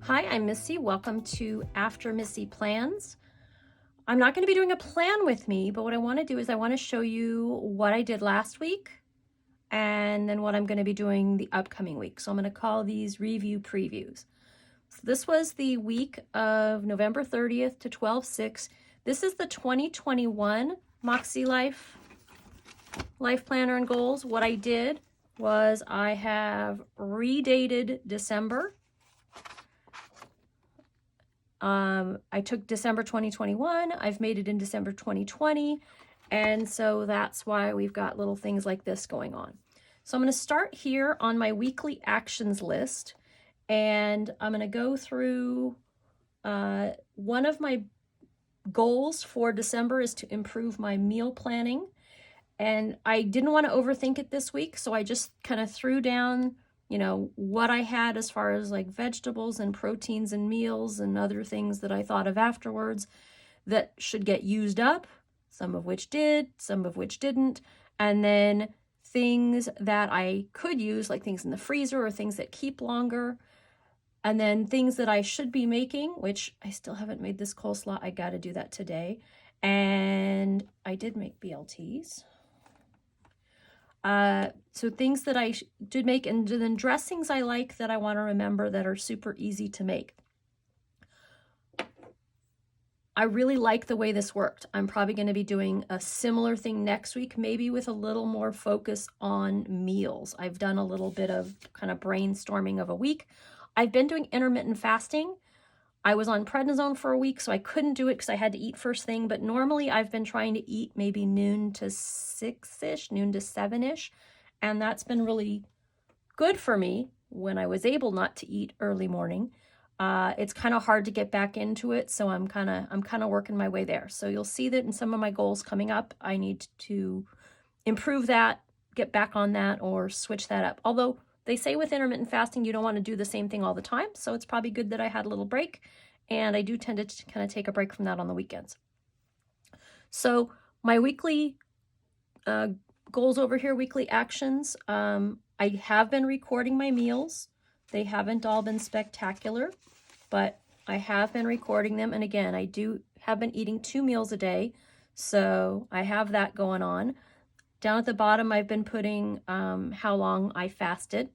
Hi, I'm Missy. Welcome to After Missy Plans. I'm not going to be doing a plan with me, but what I want to do is I want to show you what I did last week and then what I'm going to be doing the upcoming week. So I'm going to call these review previews. So this was the week of November 30th to 12/6. This is the 2021 MakseLife Planner and Goals. What I did was I have redated December. I took December 2021, I've made it in December 2020, and so that's why we've got little things like this going on. So I'm going to start here on my weekly actions list, and I'm going to go through one of my goals for December is to improve my meal planning, and I didn't want to overthink it this week, so I just kind of threw down what I had as far as like vegetables and proteins and meals and other things that I thought of afterwards that should get used up, some of which did, some of which didn't, and then things that I could use, like things in the freezer or things that keep longer, and then things that I should be making, which I still haven't made this coleslaw. I got to do that today. And I did make BLTs. So things that I did make, and then dressings I like that I want to remember that are super easy to make. I really like the way this worked. I'm probably going to be doing a similar thing next week, maybe with a little more focus on meals. I've done a little bit of kind of brainstorming of a week. I've been doing intermittent fasting. I was on prednisone for a week, so I couldn't do it because I had to eat first thing. But normally I've been trying to eat maybe noon to 6-ish, noon to 7-ish. And that's been really good for me when I was able not to eat early morning. It's kind of hard to get back into it, so I'm kind of working my way there. So you'll see that in some of my goals coming up, I need to improve that, get back on that, or switch that up. Although they say with intermittent fasting, you don't want to do the same thing all the time. So it's probably good that I had a little break, and I do tend to kind of take a break from that on the weekends. So my weekly goals over here, weekly actions. I have been recording my meals. They haven't all been spectacular, but I have been recording them. And again, I have been eating 2 meals a day. So I have that going on. Down at the bottom, I've been putting how long I fasted.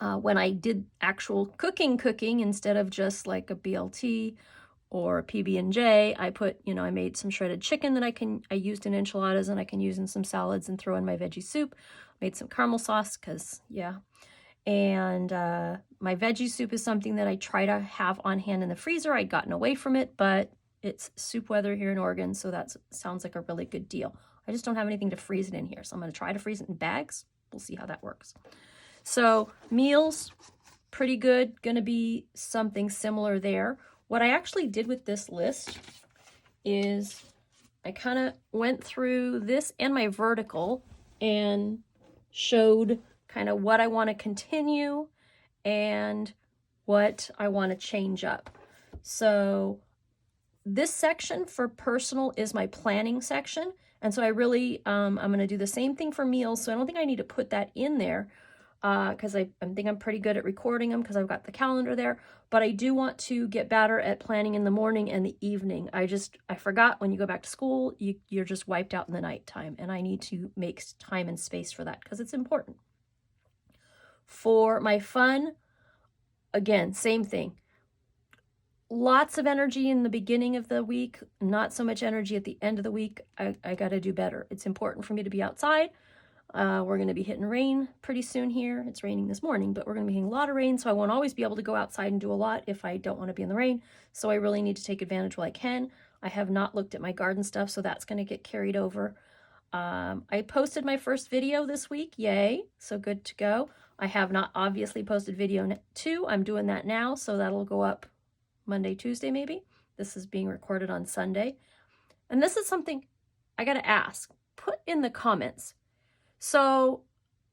When I did actual cooking instead of just like a BLT or a PB&J, I put, I made some shredded chicken that I used in enchiladas and I can use in some salads and throw in my veggie soup. Made some caramel sauce because, yeah. And my veggie soup is something that I try to have on hand in the freezer. I'd gotten away from it, but it's soup weather here in Oregon, so that sounds like a really good deal. I just don't have anything to freeze it in here, so I'm going to try to freeze it in bags. We'll see how that works. So meals, pretty good. Going to be something similar there. What I actually did with this list is I kind of went through this and my vertical and showed kind of what I want to continue and what I want to change up. So this section for personal is my planning section. And so I really, I'm going to do the same thing for meals. So I don't think I need to put that in there because I think I'm pretty good at recording them because I've got the calendar there. But I do want to get better at planning in the morning and the evening. I forgot when you go back to school, you're just wiped out in the nighttime. And I need to make time and space for that because it's important. For my fun, again, same thing. Lots of energy in the beginning of the week, not so much energy at the end of the week. I got to do better. It's important for me to be outside. We're going to be hitting rain pretty soon here. It's raining this morning, but we're going to be hitting a lot of rain, so I won't always be able to go outside and do a lot if I don't want to be in the rain. So I really need to take advantage while I can. I have not looked at my garden stuff, so that's going to get carried over. I posted my first video this week. Yay. So good to go. I have not obviously posted video 2. I'm doing that now, so that'll go up Monday, Tuesday, maybe. This is being recorded on Sunday. And this is something I got to ask. Put in the comments. So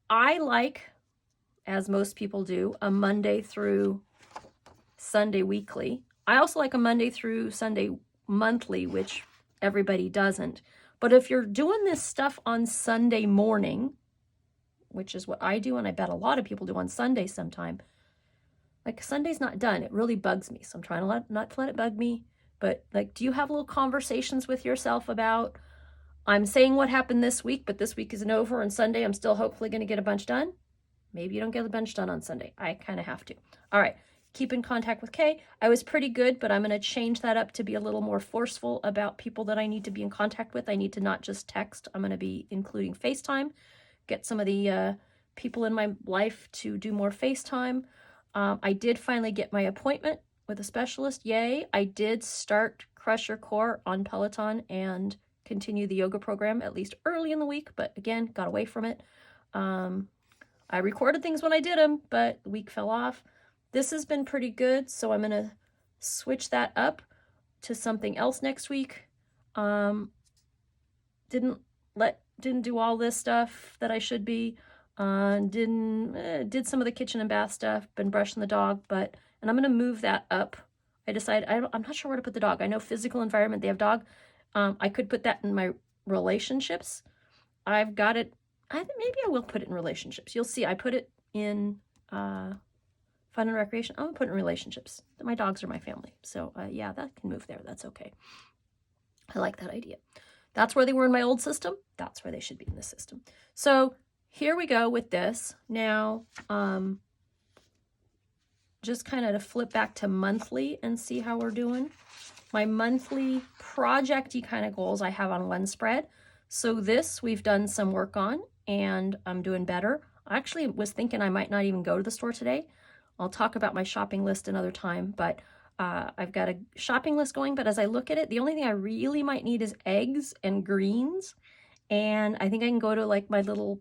I like, as most people do, a Monday through Sunday weekly. I also like a Monday through Sunday monthly, which everybody doesn't. But if you're doing this stuff on Sunday morning, which is what I do, and I bet a lot of people do on Sunday sometime, like Sunday's not done. It really bugs me. So I'm trying to not to let it bug me. But like, do you have little conversations with yourself about, I'm saying what happened this week, but this week isn't over, and Sunday I'm still hopefully going to get a bunch done? Maybe you don't get a bunch done on Sunday. I kind of have to. All right. Keep in contact with Kay. I was pretty good, but I'm going to change that up to be a little more forceful about people that I need to be in contact with. I need to not just text. I'm going to be including FaceTime. Get some of the people in my life to do more FaceTime. I did finally get my appointment with a specialist. Yay. I did start Crush Your Core on Peloton and continue the yoga program, at least early in the week, but again, got away from it. I recorded things when I did them, but the week fell off. This has been pretty good, so I'm going to switch that up to something else next week. Didn't do all this stuff that I should be. Did some of the kitchen and bath stuff, been brushing the dog, and I'm going to move that up. I decided, I'm not sure where to put the dog. I know physical environment, they have dog. I could put that in my relationships. I've got it. Maybe I will put it in relationships. You'll see, I put it in fun and recreation. I'm going to put it in relationships. My dogs are my family. So yeah, that can move there. That's okay. I like that idea. That's where they were in my old system. That's where they should be in this system. So here we go with this. Now, just kind of to flip back to monthly and see how we're doing. My monthly project-y kind of goals I have on one spread. So this we've done some work on and I'm doing better. I actually was thinking I might not even go to the store today. I'll talk about my shopping list another time, but I've got a shopping list going, but as I look at it, the only thing I really might need is eggs and greens. And I think I can go to like my little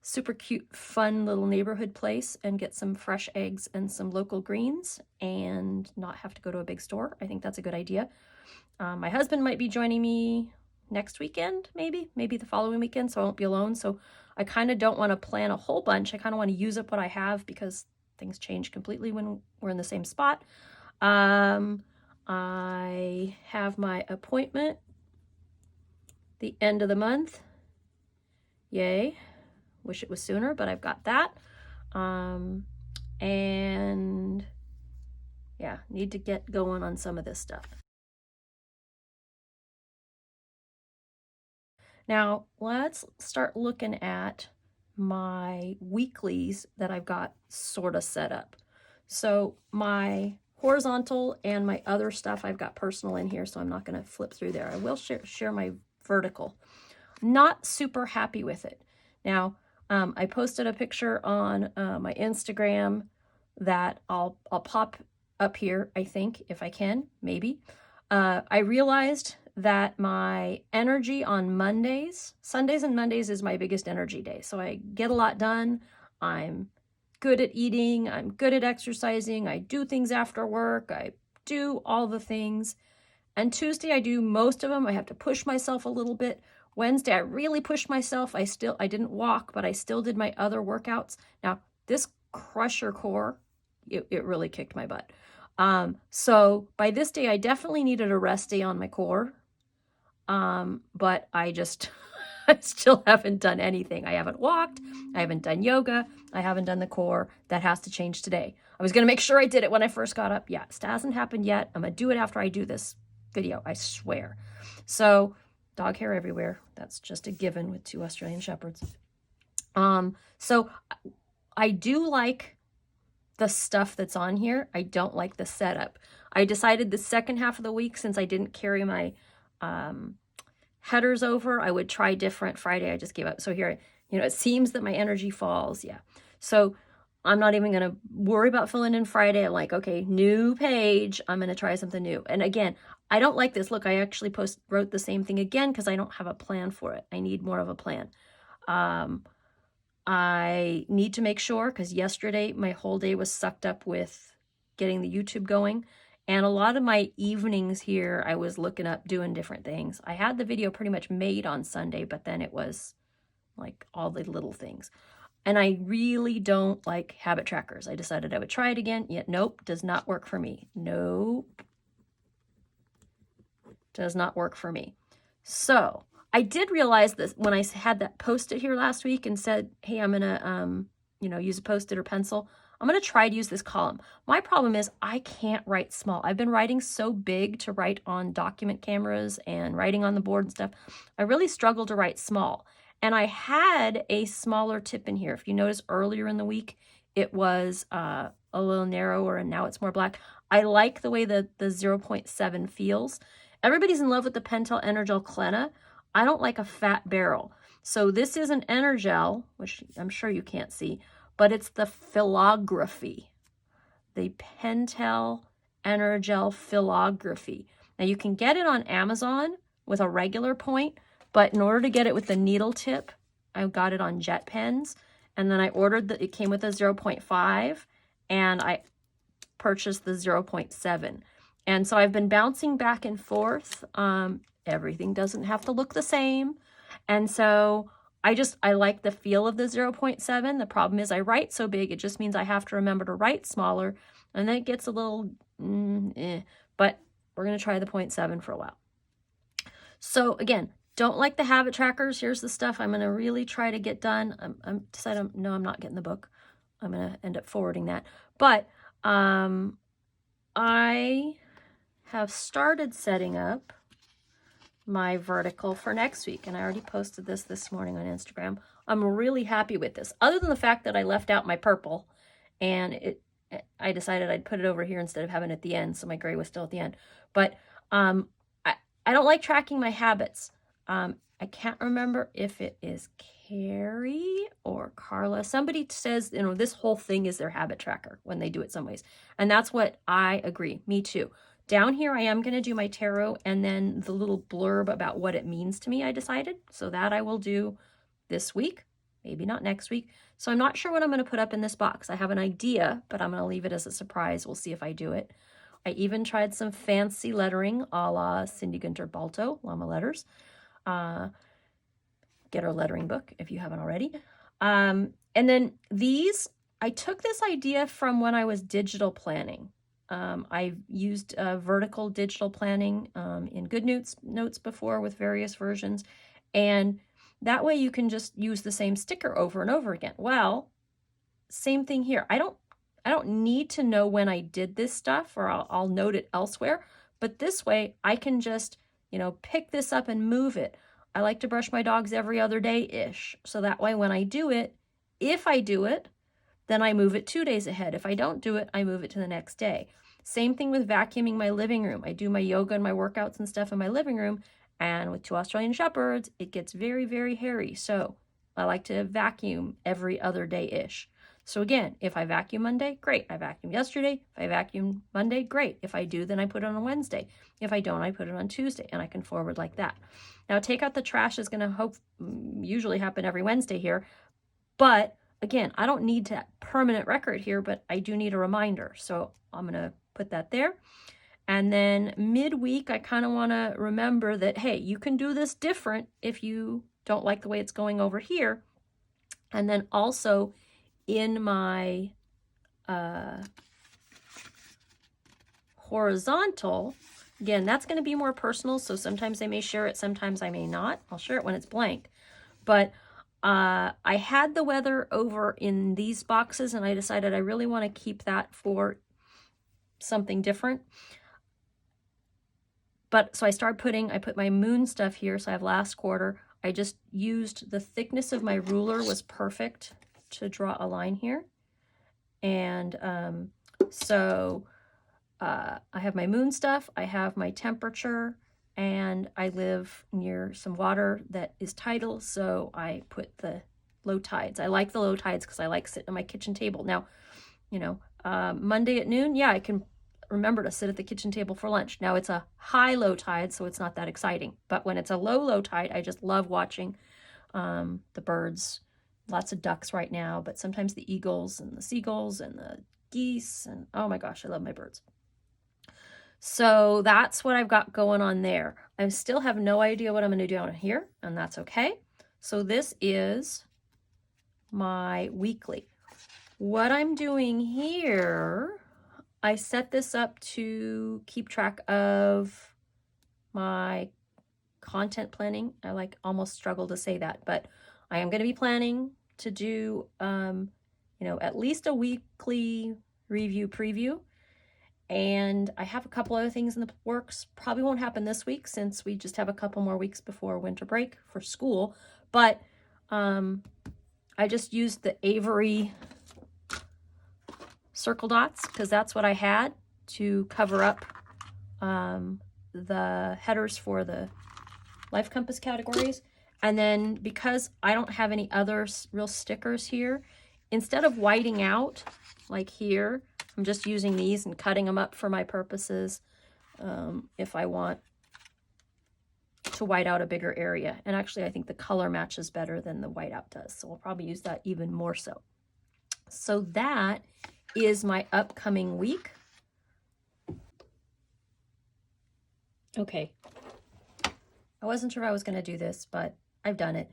super cute, fun little neighborhood place and get some fresh eggs and some local greens and not have to go to a big store. I think that's a good idea. My husband might be joining me next weekend, maybe the following weekend, so I won't be alone. So I kind of don't want to plan a whole bunch. I kind of want to use up what I have because things change completely when we're in the same spot. I have my appointment the end of the month. Yay. Wish it was sooner, but I've got that. And yeah, need to get going on some of this stuff. Now, let's start looking at my weeklies that I've got sort of set up. So my horizontal and my other stuff, I've got personal in here, so I'm not going to flip through there. I will share my vertical. Not super happy with it. Now, I posted a picture on my Instagram that I'll pop up here, I think, if I can, maybe. I realized that my energy on Mondays, Sundays and Mondays is my biggest energy day. So I get a lot done. I'm good at eating. I'm good at exercising. I do things after work. I do all the things. And Tuesday, I do most of them. I have to push myself a little bit. Wednesday, I really pushed myself. I didn't walk, but I still did my other workouts. Now, this Crush Your Core, it really kicked my butt. So by this day, I definitely needed a rest day on my core. But I still haven't done anything. I haven't walked. I haven't done yoga. I haven't done the core. That has to change today. I was going to make sure I did it when I first got up. Yeah, it hasn't happened yet. I'm going to do it after I do this video. I swear. So dog hair everywhere. That's just a given with 2 Australian Shepherds. So I do like the stuff that's on here. I don't like the setup. I decided the second half of the week, since I didn't carry my headers over, I would try different. Friday, I just gave up. So here, it seems that my energy falls. Yeah. So I'm not even going to worry about filling in Friday. I'm like, okay, new page. I'm going to try something new. And again, I don't like this. Look, I actually wrote the same thing again because I don't have a plan for it. I need more of a plan. I need to make sure, because yesterday my whole day was sucked up with getting the YouTube going. And a lot of my evenings here, I was looking up, doing different things. I had the video pretty much made on Sunday, but then it was like all the little things. And I really don't like habit trackers. I decided I would try it again, yet nope, does not work for me. Nope. Does not work for me. So I did realize this when I had that Post-it here last week and said, hey, I'm going to, use a Post-it or pencil. I'm going to try to use this column. My problem is I can't write small. I've been writing so big to write on document cameras and writing on the board and stuff. I really struggle to write small. And I had a smaller tip in here. If you notice earlier in the week, it was a little narrower and now it's more black. I like the way the 0.7 feels. Everybody's in love with the Pentel Energel Clenna. I don't like a fat barrel. So this is an Energel, which I'm sure you can't see, but it's the Philography, the Pentel Energel Philography. Now you can get it on Amazon with a regular point, but in order to get it with the needle tip, I got it on Jet Pens, and then I ordered it came with a 0.5, and I purchased the 0.7. And so I've been bouncing back and forth. Everything doesn't have to look the same. And so I like the feel of the 0.7. The problem is I write so big, it just means I have to remember to write smaller, and then it gets a little, but we're going to try the 0.7 for a while. So again, don't like the habit trackers. Here's the stuff I'm going to really try to get done. I'm not getting the book. I'm going to end up forwarding that. But I have started setting up my vertical for next week, and I already posted this morning on Instagram. I'm really happy with this, other than the fact that I left out my purple, and I decided I'd put it over here instead of having it at the end, so my gray was still at the end. But I don't like tracking my habits. I can't remember if it is Carrie or Carla. Somebody says, this whole thing is their habit tracker when they do it some ways, and that's what I agree. Me too. Down here, I am going to do my tarot and then the little blurb about what it means to me, I decided. So that I will do this week, maybe not next week. So I'm not sure what I'm going to put up in this box. I have an idea, but I'm going to leave it as a surprise. We'll see if I do it. I even tried some fancy lettering a la Cindy Gunter Balto, Llama Letters. Get our lettering book if you haven't already. And then these, I took this idea from when I was digital planning. I've used vertical digital planning in GoodNotes before with various versions, and that way you can just use the same sticker over and over again. Well, same thing here. I don't need to know when I did this stuff, or I'll note it elsewhere, but this way I can just, pick this up and move it. I like to brush my dogs every other day-ish, so that way when I do it, if I do it, then I move it 2 days ahead. If I don't do it, I move it to the next day. Same thing with vacuuming my living room. I do my yoga and my workouts and stuff in my living room, and with 2 Australian Shepherds, it gets very, very hairy. So I like to vacuum every other day-ish. So again, if I vacuum Monday, great. I vacuumed yesterday. If I vacuum Monday, great. If I do, then I put it on Wednesday. If I don't, I put it on Tuesday, and I can forward like that. Now, take out the trash is going to usually happen every Wednesday here, but again, I don't need that permanent record here, but I do need a reminder. So I'm going to put that there. And then midweek, I kind of want to remember that, hey, you can do this different if you don't like the way it's going over here. And then also in my horizontal, again, that's going to be more personal. So sometimes I may share it, sometimes I may not. I'll share it when it's blank. But I had the weather over in these boxes, and I decided I really want to keep that for something different. But so I put my moon stuff here. So I have last quarter. I just used the thickness of my ruler was perfect to draw a line here. And I have my moon stuff. I have my temperature, and I live near some water that is tidal. So I put the low tides. I like the low tides because I like sitting at my kitchen table. Now, Monday at noon, yeah, I can remember to sit at the kitchen table for lunch. Now it's a high low tide, so it's not that exciting. But when it's a low tide, I just love watching the birds. Lots of ducks right now, but sometimes the eagles and the seagulls and the geese, and oh my gosh, I love my birds. So that's what I've got going on there. I still have no idea what I'm going to do down here, and that's okay. So this is my weekly. What I'm doing here, I set this up to keep track of my content planning. I almost struggle to say that, but I am going to be planning to do, you know, at least a weekly review preview. And I have a couple other things in the works. Probably won't happen this week since we just have a couple more weeks before winter break for school. But I just used the Avery circle dots because that's what I had to cover up the headers for the Life Compass categories. And then because I don't have any other real stickers here, instead of whiting out like here, I'm just using these and cutting them up for my purposes if I want to white out a bigger area. And actually, I think the color matches better than the whiteout does. So I'll probably use that even more so. So that is my upcoming week. Okay. I wasn't sure if I was going to do this, but I've done it.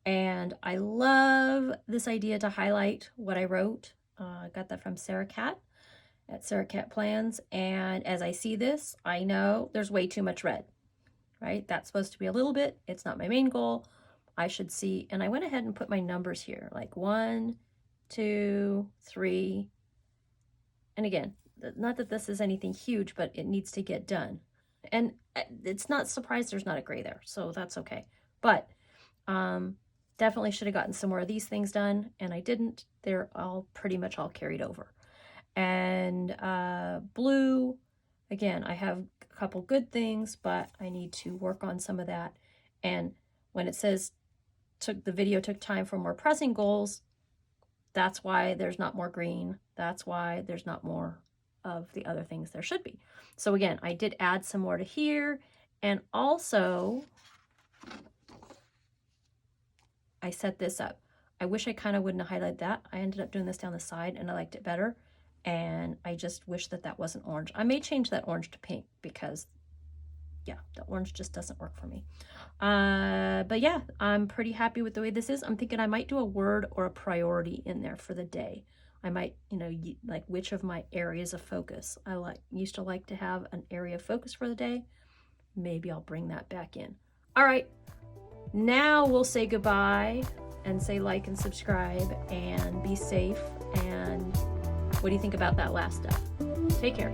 And I love this idea to highlight what I wrote. I got that from Sarah Cat at Sarah Cat Plans. And as I see this, I know there's way too much red, right? That's supposed to be a little bit. It's not my main goal. I should see, and I went ahead and put my numbers here, like 1, 2, 3. And again, not that this is anything huge, but it needs to get done. And it's not surprised there's not a gray there, so that's okay. But definitely should have gotten some more of these things done, and I didn't. They're all pretty much all carried over. And blue, again, I have a couple good things, but I need to work on some of that. And when it says the video took time for more pressing goals, that's why there's not more green. That's why there's not more of the other things there should be. So again, I did add some more to here, and also I set this up. I wish I kind of wouldn't have highlighted that. I ended up doing this down the side and I liked it better. And I just wish that that wasn't orange. I may change that orange to pink because, yeah, the orange just doesn't work for me. But yeah, I'm pretty happy with the way this is. I'm thinking I might do a word or a priority in there for the day. I might, you know, like which of my areas of focus. I used to like to have an area of focus for the day. Maybe I'll bring that back in. All right, now we'll say goodbye and say like and subscribe and be safe. And what do you think about that last step? Take care.